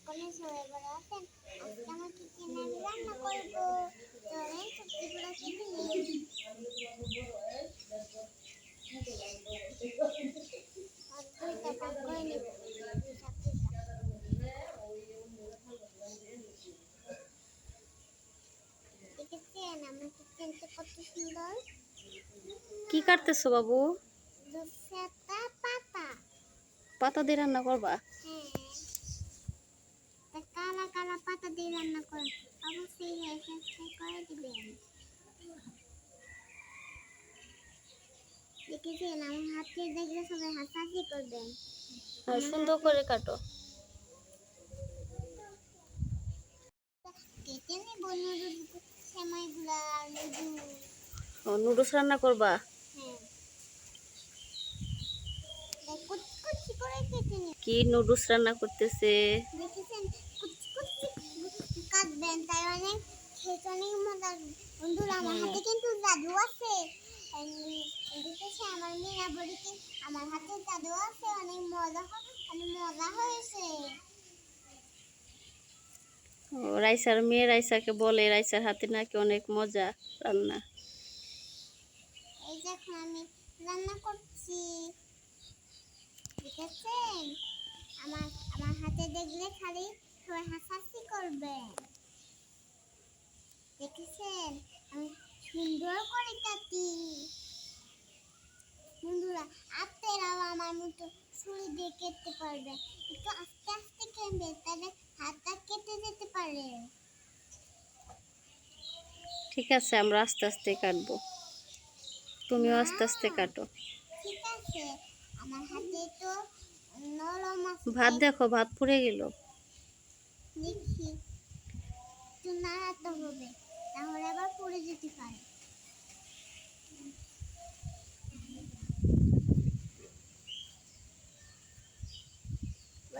সকলে সবাই ভালো আছেন? আজকে আমার কিচেনে আমি রান্না করবো। চলেন সবজিগুলো কেটে নিই। দুইটা ভাগ করে নিব। দেখেছেন আমার কিচেনটা কত সুন্দর? কি কাটতেছো বাবু? দুশাটা পাতা। পাতা দিয়ে রান্না করবা? হ্যাঁ, কালা কালা পাতা দিয়ে রান্না করেন। অবশ্যই সাবস্ক্রাইব করে দিবেন। দেখেছেন আমার হাতে দেখলে সবাই হাসাহাসি করবেন। সুন্দর করে কাটো। কেটে নেব নুডলস, সেমাইগুলা, নুডলস। নুডলস রান্না করবা? হ্যাঁ, কুচি কুচি করে কেটে নেব। কি নুডলস রান্না করতেছে? দেখেছেন কুচি কুচি কাটবেন, তাই অনেক খেতে অনেক মজা। বন্ধুরা আমার হাতে কিন্তু জাদু আছে। দেখেছে আমার মিনা বড়িকে আমার হাতে জাদু আছে, অনেক মজা হয়েছে। রাইসার মেয়ে রাইসাকে বলে রাইসার হাতে নাকি অনেক মজা রান্না। এই যে এখন আমি রান্না করছি, দেখেছেন আমার আমার হাতে দেখলে খালি সবাই হাসাহাসি করবে। দেখেছেন আমি সুন্দর করে কাটি। বন্ধুরা আপনারাও আমার মতো ছুরি দিয়ে কেটে পারবে, একটু আস্তে আস্তে কেটে তাহলে হাতটা কেটে যেতে পারে। ঠিক আছে, আমরা আস্তে আস্তে কাটবো, তুমিও আস্তে আস্তে কাটো। ঠিক আছে, আমার হাতে তো নরম আছে। ভাত দেখো, ভাত পুড়ে গেল। দেখি একটু নাড়াতে হবে, তাহলে আবার পড়ে যেতে পারে।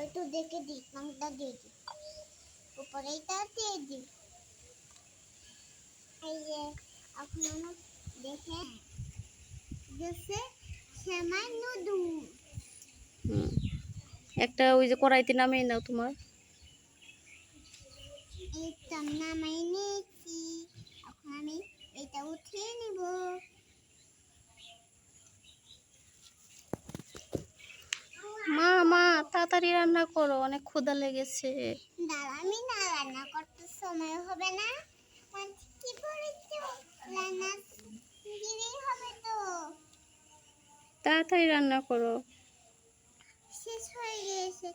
একটু দেখে দিই, নামটা দিয়ে দিই, উপরে এটা দিয়ে দিই। এই যে এখন আমার দেখে গেছে সেমাই নুডলস। একটা ওই যে কড়াইতে নামিয়ে নাও তোমার। এটা নামাই নিয়েছি, এখন আমি এটা উঠিয়ে নিব। মা মা তাড়াতাড়ি রান্না করো, অনেক ক্ষুধা লেগেছে। দাঁড়া, আমি না রান্না করতে সময় হবে না। কি বলেছো, রান্না দিলেই হবে তো। তাড়াতাড়ি রান্না করো। শেষ হয়ে গিয়েছে,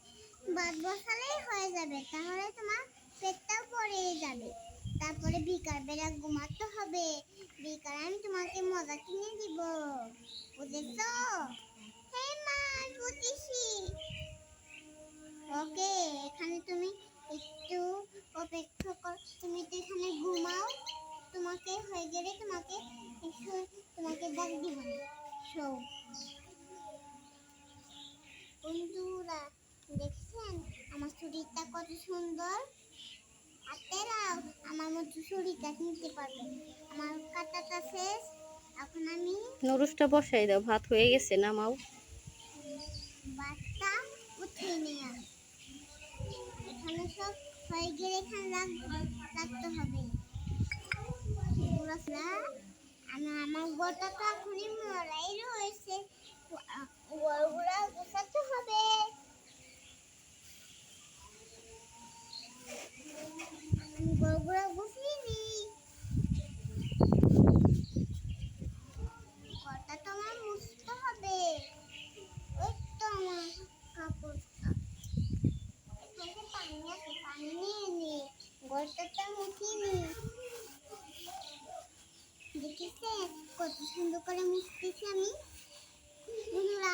ভাত বসালেই হয়ে যাবে, তাহলে তোমার পেটটাও পড়ে যাবে। তারপরে বিকাল বেলা ঘুমাতে হবে। বিকালে আমি তোমাকে মজা কিনে দিব, বুঝেছো? হ্যাঁ মা, বুঝেছি। ওকে, এখানে তুমি একটু অপেক্ষা কর, তুমি তো এখানে ঘুমাও। তোমাকে হয়ে গেলে তোমাকে ডাক দিব। শো বন্ধুরা, দেখছেন আমার ছুরিটা কত সুন্দর? আপনারাও আমার মতো ছুরি কাটতে নিতে পারবেন। আমার কাটাটা শেষ, এখন আমি নুডলসটা বসাই দাও, ভাত হয়ে গেছে, নামাও। ভাতটা উঠিয়ে নিয়ে এখানে সব হয়ে গেলে এখানে রাখতে হবে। আমার গোটা তো এখনই মরাই রয়েছে, গোড়গুলা গোছাতে হবে। গোড়গুলা গুছিয়ে নিই। গোটা তো আমার মুছতে হবে। ওই তো আমার কাপড়টা, এখানে পানি আছে, পানি নিয়ে নি, গোটাটা মুছিয়ে নি। দেখেছেন কত সুন্দর করে মুছতেছি আমি?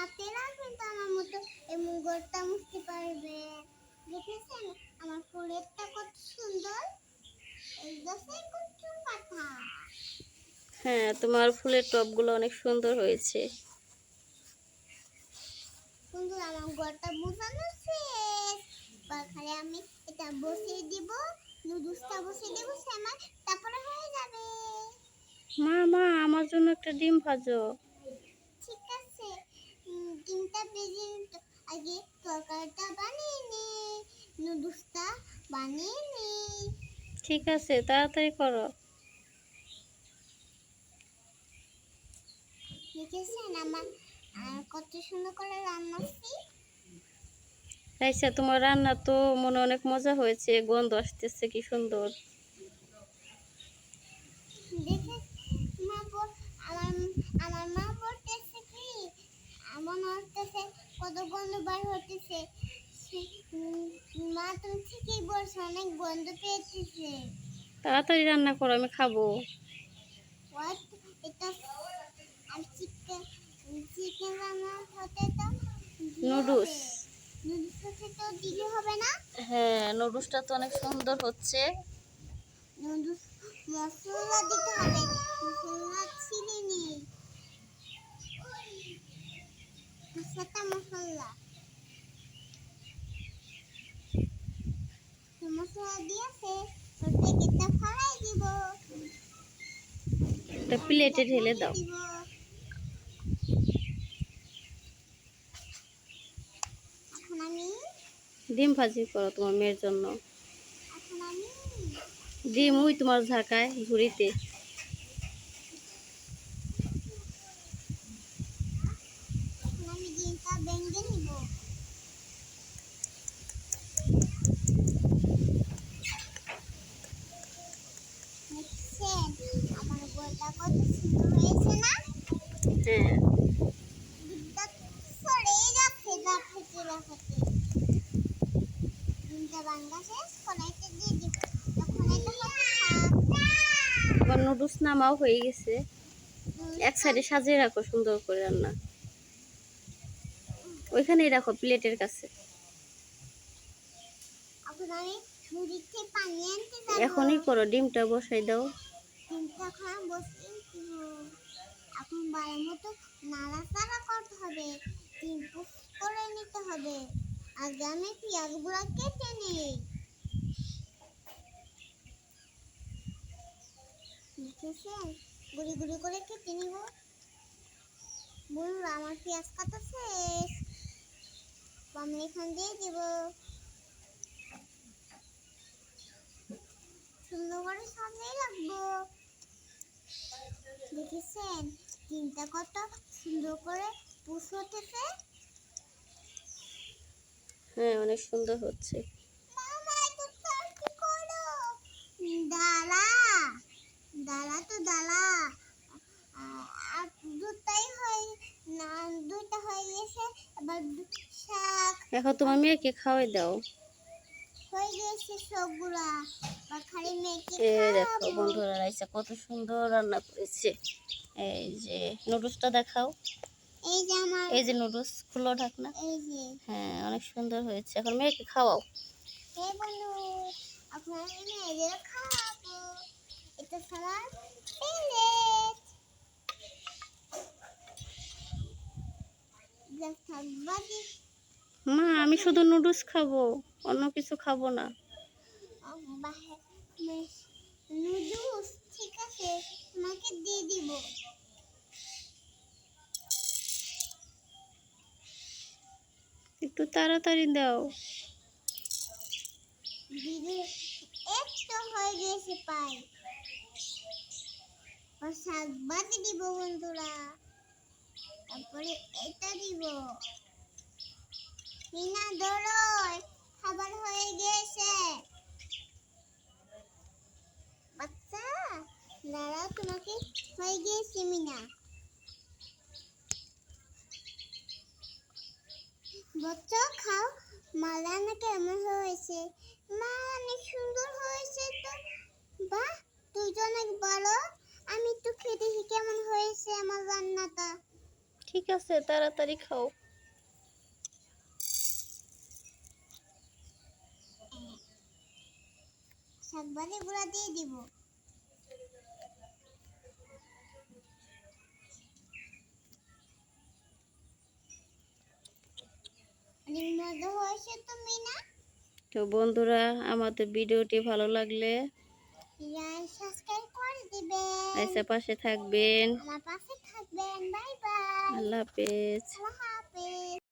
আপনারা কিন্তু আমার মতো এই মুগরটা মুছতে পারবে। দেখেছেন আমার ফুলেরটা কত সুন্দর? এই গাছে কত পাতা। হ্যাঁ, তোমার ফুলের টবগুলো অনেক সুন্দর হয়েছে। সুন্দর, আমার ঘরটা মুছানো শেষ। খালি আমি এটা বসিয়ে দিব, নুডলসটা বসিয়ে দেবো, সেমাই, তারপরে হয়ে যাবে। মা মা আমার জন্য একটা ডিম ভাজো। ঠিক আছে, ডিমটা ভেজে আগে তরকারিটা বানিয়ে নে, নুডলসটা বানিয়ে নিই। ঠিক আছে, তাড়াতাড়ি করো। দেখেছেন আমার কত সুন্দর করে রান্না করছি। রাইসা, তোমার রান্না তো মনে অনেক মজা হয়েছে, গন্ধ আসতেছে কি সুন্দর। দেখে মা আমার আমার মা বলতেছে কি মনে হচ্ছে কত গন্ধ বার হতেছে। মা তুমি ঠিকই বলছো, অনেক গন্ধ পেয়েছে। তাড়াতাড়ি রান্না করো, আমি খাবো। হোয়াট এটা আর চিকেন চিকেন রান্না হতে তো দিলে নুডলস। হবে। নুডলস হতে তো দিলে হবে না। হ্যাঁ, নুডলসটা তো অনেক সুন্দর হচ্ছে। নুডলস মশলা দিতে হবে, মশলা ছিলে নেই। সেটা মশলা মশলা দিয়েছে, ওর প্যাকেটটা ফালাই দিব। একটা প্লেটে ঢেলে দাও। দিব এখন আমি ডিম ভাজি করো তোমার মেয়ের জন্য। এখন আমি ডিম ওই তোমার ঝাঁকায় ঝুড়িতে। এখন আমি ডিমটা ভেঙে নিব। দেখছেন আমার গোলটা কত সুন্দর হয়েছে না। হ্যাঁ, ডিমটা সরে যাচ্ছে লাফাতে লাফাতে। ডিমটা ভাঙা শেষ, কড়াইতে দিয়ে দিব। তখন এটা হবে শাক। তোমার নুডলস নামাও হয়ে গেছে। এক সাইডে সাজিয়ে রাখো সুন্দর করে রান্না। ওইখানেই রাখো প্লেটের কাছে। এখন আমি ঝুড়িতে পানি আনতে যাব। এখনই করো, ডিমটা বসাই দাও। ডিমটা এখন বসিয়ে দিব। এখন বারের মতো নাড়াচাড়া করতে হবে, ডিম পুষ করে নিতে হবে। আগে আমি পেঁয়াজগুলো কেটে নিই। দেখেছেন গুড়ি গুড়ি করে কেটে নিব। বলুন আমার পেঁয়াজ কাটা শেষ, আমি এখান দিয়ে দিব। সুন্দর করে সাজিয়ে রাখবো। দেখেছেন ডিমটা কত সুন্দর করে পুষ হতেছে। হ্যাঁ, অনেক সুন্দর হচ্ছে। মামা এটা কি করো? দাঁড়া দাঁড়া তো দাঁড়া। আর দুটাই হয় না, দুইটা হয়ে গেছে। এবার শাক এখন তোমার মেয়েকে খাওয়াই দাও। হয়ে গেছে সবগুলা। আর খালি মেয়েকে দেখো খাওয়াবো। বন্ধুরা, রাইসা কত সুন্দর রান্না করেছে। এই যে নুডলসটা দেখাও। এই যে আমার এই যে নুডলস, খুলো ঢাকনা। এই যে হ্যাঁ, অনেক সুন্দর হয়েছে। এখন মেয়েকে খাওয়াও। এই বন্ধু এখন আমি মেয়েদের খাওয়াবো। এটা আমার প্লেট। বাজি মা, আমি শুধু নুডলস খাবো, অন্য কিছু খাবো না। নুডলস ঠিক আছে, তোমাকে দিয়ে দিব। একটু তাড়াতাড়ি দাও। দিদি একটু হয়ে গেছে পাই। আর শাক বাজি দিব বন্ধুরা, তারপরে এটা দিব। মিনা ধরো, খাবার হয়ে গেছে। বাচ্চা দাঁড়া, তোমাকে হয়ে গেছে মিনা। বাচ্চা খাও। মা রান্না কেমন হয়েছে? মা অনেক সুন্দর হয়েছে তো। বাহ, তুই তো অনেক ভালো। আমি একটু খেয়ে দেখি কেমন হয়েছে আমার রান্নাটা। ঠিক আছে, তাড়াতাড়ি খাও। শাকভাজি গুঁড়া দিয়ে দিব। অনেক মজা হয়েছে তো মিনা। তো বন্ধুরা, আমাদের ভিডিওটি ভালো লাগলে লাইক সাবস্ক্রাইব করে দিবেন। রাইসার পাশে থাকবেন। আমার পাশে থাকবেন। Bye bye. আল্লাহ হাফেজ। আল্লাহ